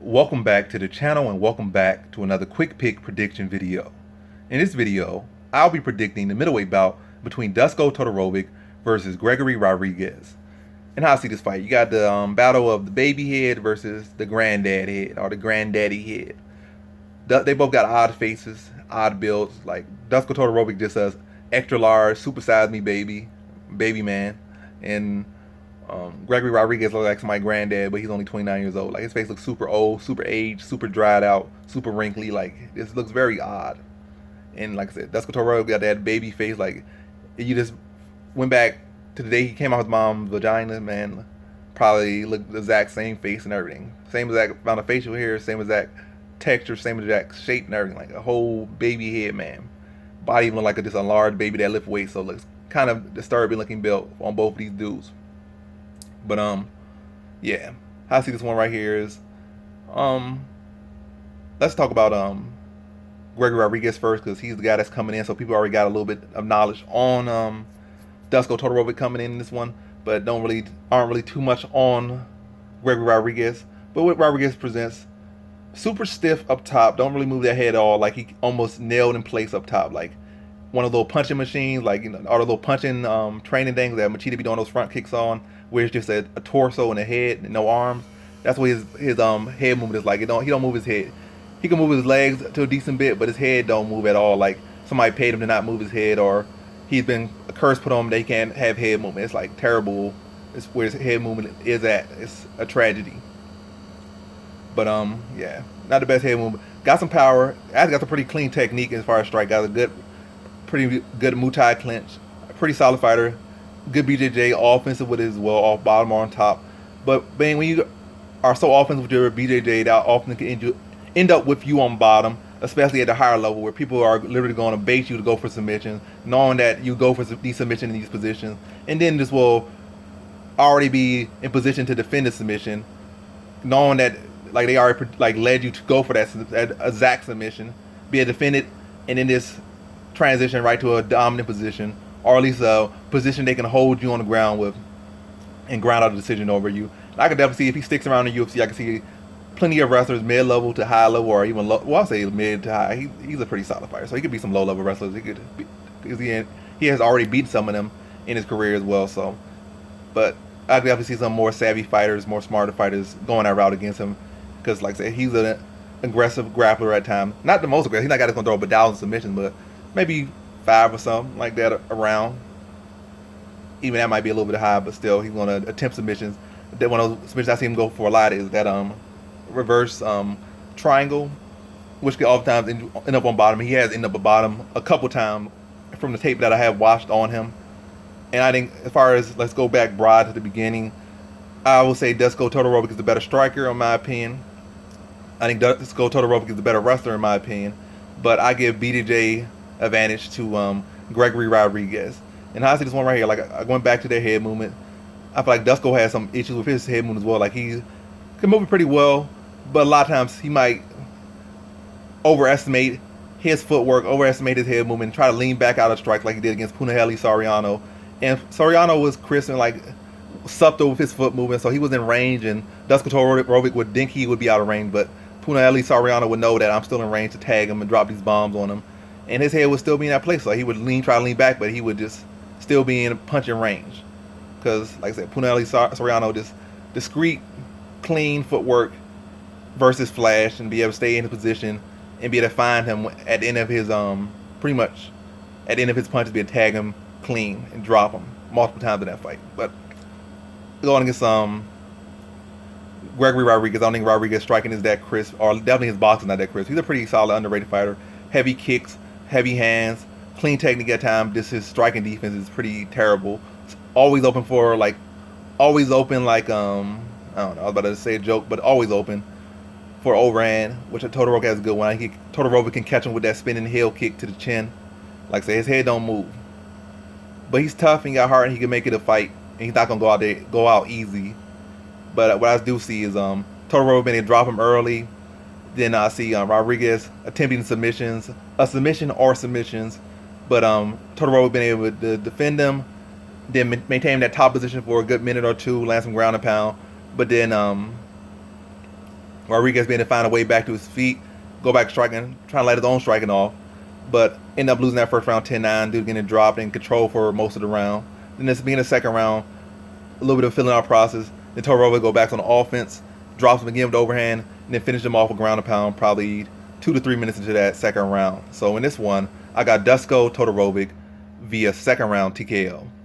Welcome back to the channel and welcome back to another quick pick prediction video. In this video, I'll be predicting the middleweight bout between Dusko Todorovic versus Gregory Rodrigues. And how I see this fight, you got the battle of the baby head versus the granddad head or the granddaddy head. They both got odd faces, odd builds. Like Dusko Todorovic just says extra large, supersize me baby man, and Gregory Rodrigues looks like my granddad, but he's only 29 years old. Like his face looks super old, super aged, super dried out, super wrinkly. Like this looks very odd. And like I said, Dusko Todorovic got that baby face. Like you just went back to the day he came out his mom's vagina, man. Probably looked the exact same face and everything. Same exact amount of facial hair, same exact texture, same exact shape and everything. Like a whole baby head, man. Body even look like just a large baby that lift weights, so it looks kind of disturbing looking build on both of these dudes. But yeah, how I see this one right here is let's talk about Gregory Rodrigues first, because he's the guy that's coming in, so people already got a little bit of knowledge on Dusko Todorovic coming in this one, but aren't really too much on Gregory Rodrigues. But what Rodrigues presents, super stiff up top, don't really move that head at all, like he almost nailed in place up top, like one of those punching machines, like, you know, all the little punching training things that Machida be doing those front kicks on, where it's just a torso and a head and no arms. That's what his head movement is like. He don't move his head. He can move his legs to a decent bit, but his head don't move at all. Like somebody paid him to not move his head, or he's been a curse put on him that he can't have head movement. It's like terrible. It's where his head movement is at. It's a tragedy. But yeah, not the best head movement. Got some power. Actually got some pretty clean technique as far as strike. Got a pretty good Muay Thai clinch. A pretty solid fighter. Good BJJ, offensive with it as well, off bottom or on top. But man, when you are so offensive with your BJJ, that often can end up with you on bottom, especially at the higher level where people are literally going to bait you to go for submission, knowing that you go for these submission in these positions, and then this will already be in position to defend the submission, knowing that like they already like led you to go for that exact submission, be a defended, and then this transition right to a dominant position, or at least a position they can hold you on the ground with and ground out a decision over you. And I could definitely see if he sticks around in UFC, I can see plenty of wrestlers mid-level to high level, or even low. Well, I'll say mid to high. He's a pretty solid fighter, so he could be some low-level wrestlers. He has already beaten some of them in his career as well. So, but I could definitely see some more savvy fighters, more smarter fighters going that route against him, because like I said, he's an aggressive grappler at times. Not the most aggressive. He's not going to throw up 1,000 submissions, but maybe 5 or something like that around. Even that might be a little bit high, but still, he's going to attempt submissions. That one of those submissions I see him go for a lot is that reverse triangle, which can oftentimes end up on bottom. He has ended up at bottom a couple times from the tape that I have watched on him. And I think as far as, let's go back broad to the beginning, I will say Dusko Todorovic is the better striker in my opinion. I think Dusko Todorovic is the better wrestler in my opinion. But I give BJJ advantage to Gregory Rodrigues. And how I see this one right here, like I went back to their head movement, I feel like Dusko has some issues with his head movement as well. Like he can move it pretty well, but a lot of times he might overestimate his footwork, overestimate his head movement, and try to lean back out of strike like he did against Punahele Soriano. And Soriano was crisp and like subtle with his foot movement, so he was in range, and Dusko Todorovic would think he would be out of range, but Punahele Soriano would know that I'm still in range to tag him and drop these bombs on him. And his head would still be in that place, so he would try to lean back, but he would just still be in punching range. Because, like I said, Punahele Soriano, just discreet, clean footwork versus flash, and be able to stay in his position and be able to find him at the end of his pretty much at the end of his punches, be able to tag him clean and drop him multiple times in that fight. But going against Gregory Rodrigues, I don't think Rodrigues striking is that crisp, or definitely his boxing not that crisp. He's a pretty solid, underrated fighter. Heavy kicks, heavy hands, clean technique at times. Just his striking defense is pretty terrible. It's always open for I don't know, I was about to say a joke, but always open for overhand, which Todorovic has a good one. Todorovic can catch him with that spinning heel kick to the chin. Like I say, his head don't move, but he's tough and he got heart, and he can make it a fight, and he's not gonna go out easy. But what I do see is Todorovic been able to drop him early. Then I see Rodrigues attempting submissions, submissions, but Todorovic been able to defend them, then maintain that top position for a good minute or two, land some ground and pound. But then Rodrigues being to find a way back to his feet, go back striking, trying to let his own striking off, but end up losing that first round 10-9, dude getting dropped and control for most of the round. Then this being the second round, a little bit of filling out process. Then Todorovic go back on the offense, drops him again with the overhand, and then finish him off with ground and pound, probably 2 to 3 minutes into that second round. So in this one, I got Dusko Todorovic via second round TKO.